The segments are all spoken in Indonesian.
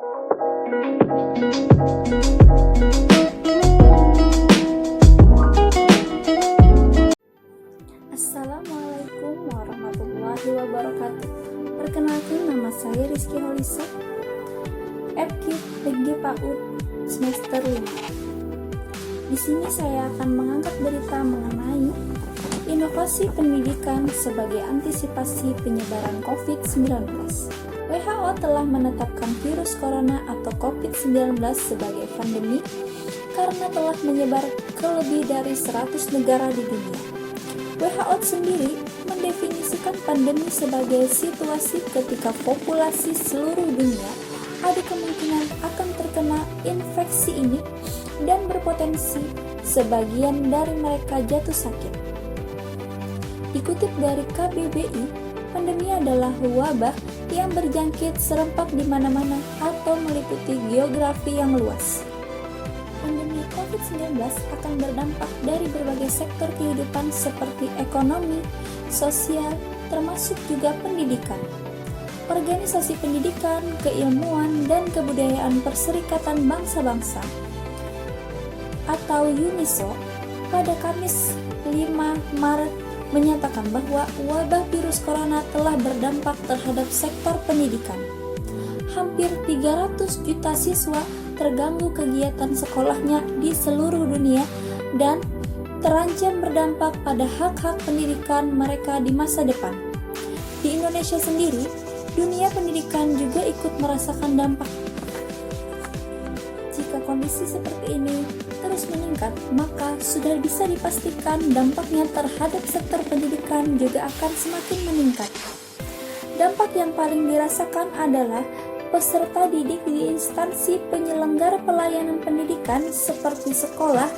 Assalamualaikum warahmatullahi wabarakatuh. Perkenalkan, nama saya Rizky Holisa, FKIP PG PAUD semester 5. Di sini saya akan mengangkat berita mengenai inovasi pendidikan sebagai antisipasi penyebaran COVID-19. WHO telah menetapkan virus corona atau COVID-19 sebagai pandemi karena telah menyebar ke lebih dari 100 negara di dunia. WHO sendiri mendefinisikan pandemi sebagai situasi ketika populasi seluruh dunia ada kemungkinan akan terkena infeksi ini dan berpotensi sebagian dari mereka jatuh sakit. Dikutip dari KBBI, pandemi adalah wabah yang berjangkit serempak di mana-mana atau meliputi geografi yang luas. Pandemi COVID-19 akan berdampak dari berbagai sektor kehidupan seperti ekonomi, sosial, termasuk juga pendidikan. Organisasi Pendidikan, Keilmuan, dan Kebudayaan Perserikatan Bangsa-Bangsa atau UNISO pada Kamis 5 Maret menyatakan bahwa wabah virus corona telah berdampak terhadap sektor pendidikan. Hampir 300 juta siswa terganggu kegiatan sekolahnya di seluruh dunia dan terancam berdampak pada hak-hak pendidikan mereka di masa depan. Di Indonesia sendiri, dunia pendidikan juga ikut merasakan dampak. Jika kondisi seperti ini terus meningkat, maka sudah bisa dipastikan dampaknya terhadap sektor pendidikan juga akan semakin meningkat. Dampak yang paling dirasakan adalah peserta didik di instansi penyelenggara pelayanan pendidikan seperti sekolah,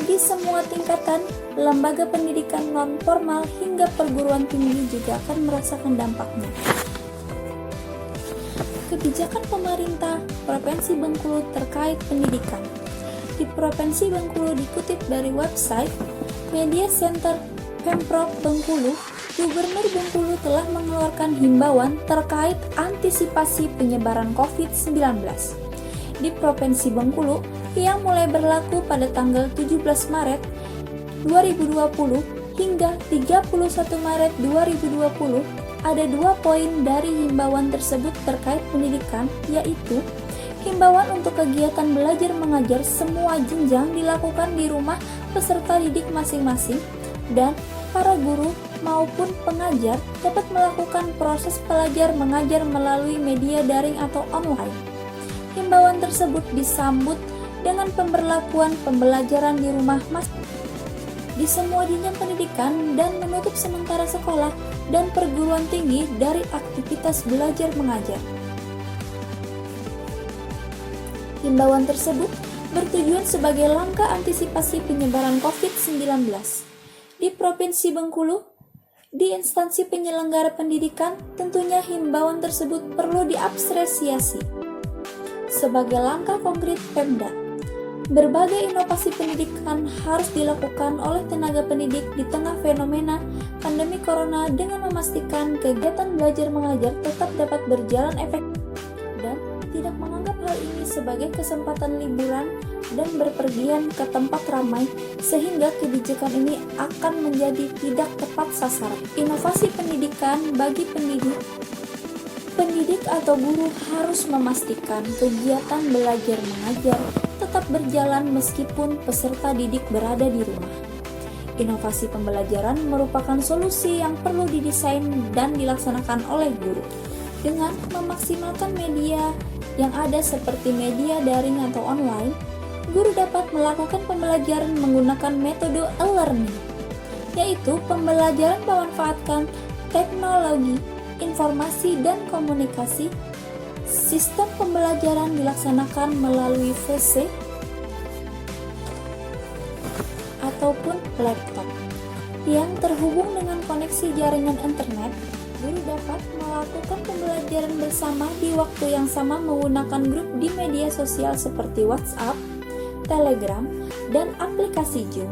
di semua tingkatan, lembaga pendidikan non-formal hingga perguruan tinggi juga akan merasakan dampaknya. Kebijakan pemerintah Provinsi Bengkulu terkait pendidikan. Di Provinsi Bengkulu dikutip dari website Media Center Pemprov Bengkulu, Gubernur Bengkulu telah mengeluarkan himbauan terkait antisipasi penyebaran COVID-19 di Provinsi Bengkulu yang mulai berlaku pada tanggal 17 Maret 2020 hingga 31 Maret 2020. Ada 2 poin dari himbauan tersebut terkait pendidikan, yaitu himbauan untuk kegiatan belajar mengajar semua jenjang dilakukan di rumah peserta didik masing-masing dan para guru maupun pengajar dapat melakukan proses belajar mengajar melalui media daring atau online. Himbauan tersebut disambut dengan pemberlakuan pembelajaran di rumah di semua jenjang pendidikan dan menutup sementara sekolah dan perguruan tinggi dari aktivitas belajar mengajar. Himbauan tersebut bertujuan sebagai langkah antisipasi penyebaran COVID-19. Di Provinsi Bengkulu, di instansi penyelenggara pendidikan, tentunya himbauan tersebut perlu diapresiasi. Sebagai langkah konkret Pemda, berbagai inovasi pendidikan harus dilakukan oleh tenaga pendidik di tengah fenomena pandemi corona dengan memastikan kegiatan belajar mengajar tetap dapat berjalan efektif dan tidak menganggap hal ini sebagai kesempatan liburan dan berpergian ke tempat ramai sehingga kebijakan ini akan menjadi tidak tepat sasaran. Inovasi pendidikan bagi pendidik atau guru harus memastikan kegiatan belajar mengajar tetap berjalan meskipun peserta didik berada di rumah. Inovasi pembelajaran merupakan solusi yang perlu didesain dan dilaksanakan oleh guru. Dengan memaksimalkan media yang ada seperti media daring atau online, guru dapat melakukan pembelajaran menggunakan metode e-learning, yaitu pembelajaran memanfaatkan teknologi, informasi, dan komunikasi. Sistem pembelajaran dilaksanakan melalui PC ataupun laptop yang terhubung dengan koneksi jaringan internet. Guru dapat melakukan pembelajaran bersama di waktu yang sama menggunakan grup di media sosial seperti WhatsApp, Telegram, dan aplikasi Zoom,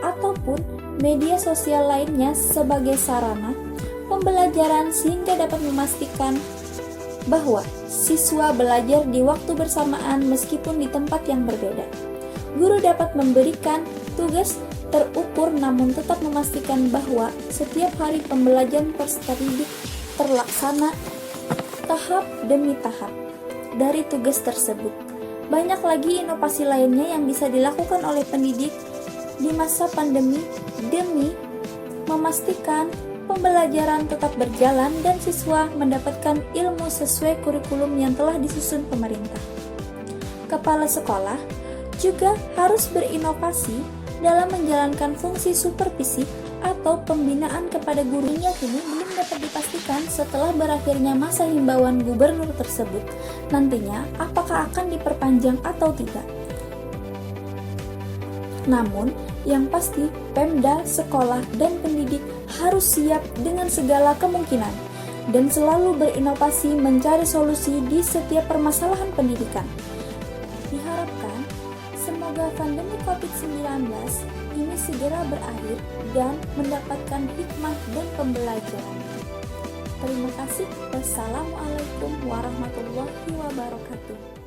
ataupun media sosial lainnya sebagai sarana pembelajaran sehingga dapat memastikan bahwa siswa belajar di waktu bersamaan meskipun di tempat yang berbeda. Guru dapat memberikan tugas terukur namun tetap memastikan bahwa setiap hari pembelajaran peserta didik terlaksana tahap demi tahap dari tugas tersebut. Banyak lagi inovasi lainnya yang bisa dilakukan oleh pendidik di masa pandemi demi memastikan pembelajaran tetap berjalan dan siswa mendapatkan ilmu sesuai kurikulum yang telah disusun pemerintah. Kepala sekolah juga harus berinovasi dalam menjalankan fungsi supervisi atau pembinaan kepada gurunya kini belum dapat dipastikan setelah berakhirnya masa himbauan gubernur tersebut. Nantinya apakah akan diperpanjang atau tidak? Namun, yang pasti Pemda, sekolah, dan pendidik harus siap dengan segala kemungkinan dan selalu berinovasi mencari solusi di setiap permasalahan pendidikan. Diharapkan semoga pandemi COVID-19 ini segera berakhir dan mendapatkan hikmah dan pembelajaran. Terima kasih. Wassalamualaikum warahmatullahi wabarakatuh.